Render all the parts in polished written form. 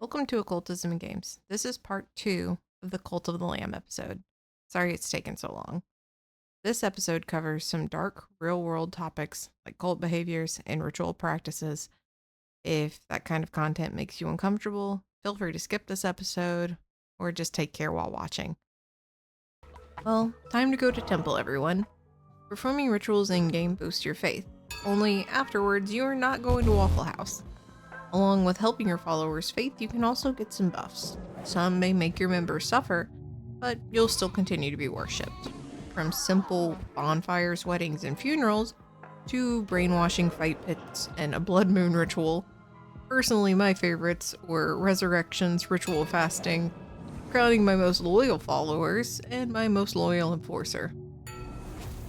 Welcome to Occultism and Games. This is part 2 of the Cult of the Lamb episode. Sorry it's taken so long. This episode covers some dark, real-world topics like cult behaviors and ritual practices. If that kind of content makes you uncomfortable, feel free to skip this episode or just take care while watching. Well, time to go to temple, everyone. Performing rituals in-game boosts your faith. Only afterwards, you are not going to Waffle House. Along with helping your followers' faith, you can also get some buffs. Some may make your members suffer, but you'll still continue to be worshipped. From simple bonfires, weddings, and funerals, to brainwashing fight pits and a blood moon ritual. Personally, my favorites were resurrections, ritual fasting, crowning my most loyal followers, and my most loyal enforcer.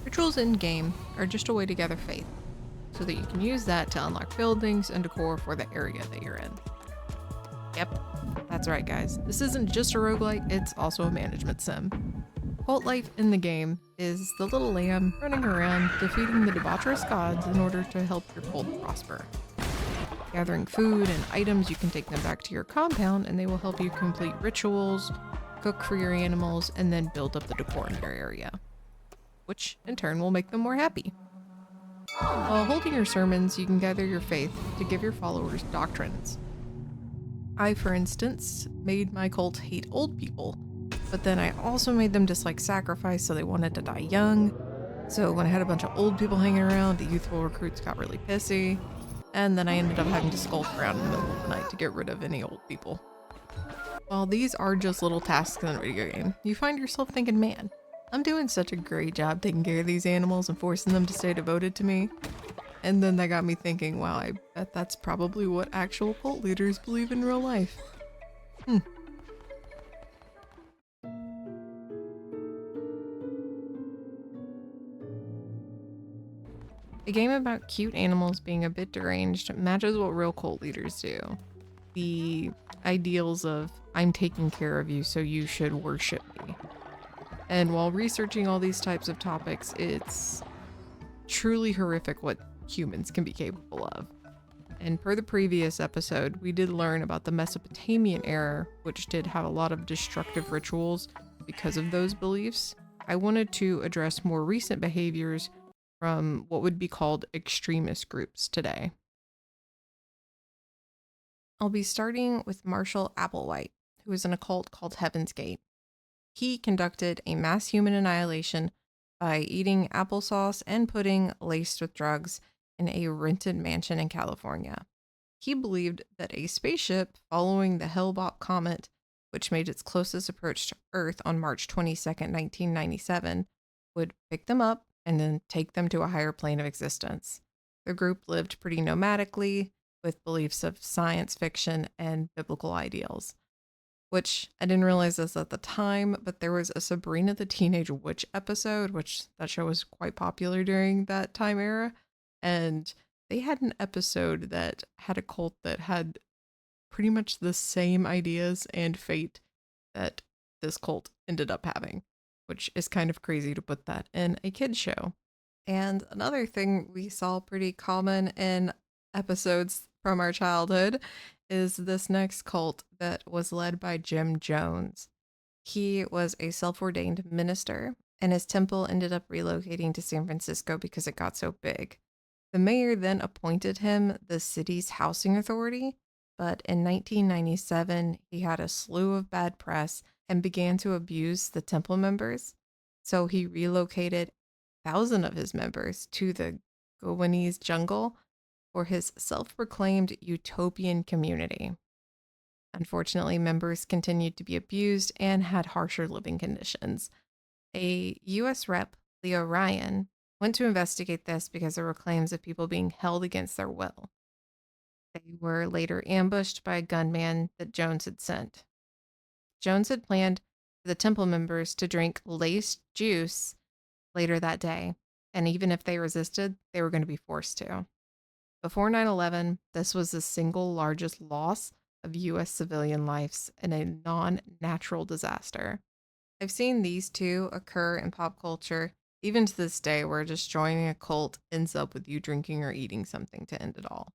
Rituals in-game are just a way to gather faith, so that you can use that to unlock buildings and decor for the area that you're in. Yep, that's right guys, this isn't just a roguelike, it's also a management sim. Cult life in the game is the little lamb running around defeating the debaucherous gods in order to help your cult prosper. Gathering food and items, you can take them back to your compound and they will help you complete rituals, cook for your animals, and then build up the decor in your area, which in turn will make them more happy. While holding your sermons, you can gather your faith to give your followers doctrines. I, for instance, made my cult hate old people, but then I also made them dislike sacrifice, so they wanted to die young. So when I had a bunch of old people hanging around, the youthful recruits got really pissy, and then I ended up having to skulk around in the middle of the night to get rid of any old people. While these are just little tasks in a video game, you find yourself thinking, man, I'm doing such a great job taking care of these animals and forcing them to stay devoted to me. And then that got me thinking, wow, I bet that's probably what actual cult leaders believe in real life. A game about cute animals being a bit deranged matches what real cult leaders do. The ideals of, I'm taking care of you, so you should worship me. And while researching all these types of topics, it's truly horrific what humans can be capable of. And per the previous episode, we did learn about the Mesopotamian era, which did have a lot of destructive rituals because of those beliefs. I wanted to address more recent behaviors from what would be called extremist groups today. I'll be starting with Marshall Applewhite, who is in a cult called Heaven's Gate. He conducted a mass human annihilation by eating applesauce and pudding laced with drugs in a rented mansion in California. He believed that a spaceship following the Hale-Bopp comet, which made its closest approach to Earth on March 22nd, 1997, would pick them up and then take them to a higher plane of existence. The group lived pretty nomadically, with beliefs of science fiction and biblical ideals. Which I didn't realize this at the time, but there was a Sabrina the Teenage Witch episode, which that show was quite popular during that time era. And they had an episode that had a cult that had pretty much the same ideas and fate that this cult ended up having, which is kind of crazy to put that in a kid's show. And another thing we saw pretty common in episodes from our childhood is this next cult that was led by Jim Jones. He was a self-ordained minister, and his temple ended up relocating to San Francisco because it got so big. The mayor then appointed him the city's housing authority, but in 1997, he had a slew of bad press and began to abuse the temple members. So he relocated 1,000 of his members to the Gowanese jungle for his self-proclaimed utopian community. Unfortunately, members continued to be abused and had harsher living conditions. A U.S. rep, Leo Ryan, went to investigate this because there were claims of people being held against their will. They were later ambushed by a gunman that Jones had sent. Jones had planned for the temple members to drink laced juice later that day, and even if they resisted, they were going to be forced to. Before 9/11, this was the single largest loss of U.S. civilian lives in a non-natural disaster. I've seen these two occur in pop culture, even to this day, where just joining a cult ends up with you drinking or eating something to end it all.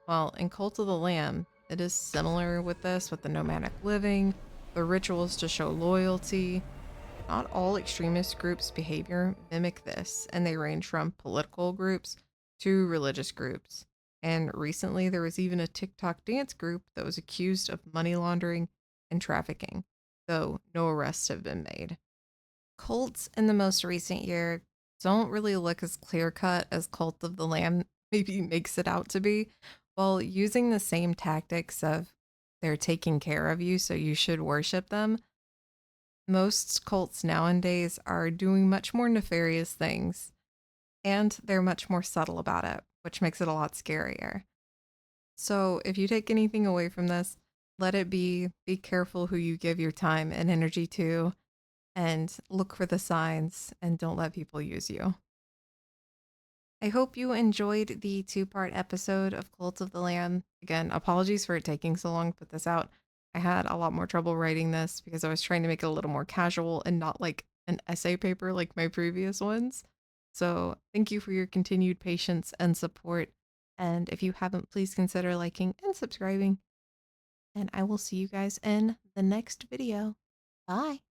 Well, in Cult of the Lamb, It is similar with this, with the nomadic living, the rituals to show loyalty. Not all extremist groups' behavior mimic this, and they range from political groups to religious groups. And recently, there was even a TikTok dance group that was accused of money laundering and trafficking, though no arrests have been made. Cults in the most recent year don't really look as clear cut as Cult of the Lamb maybe makes it out to be, while using the same tactics of they're taking care of you, so you should worship them. Most cults nowadays are doing much more nefarious things, and they're much more subtle about it, which makes it a lot scarier. So, if you take anything away from this, let it be careful who you give your time and energy to, and look for the signs, and don't let people use you. I hope you enjoyed the two-part episode of Cult of the Lamb. Again, apologies for it taking so long to put this out. I had a lot more trouble writing this because I was trying to make it a little more casual and not like an essay paper like my previous ones. So, thank you for your continued patience and support. And if you haven't, please consider liking and subscribing. And I will see you guys in the next video. Bye.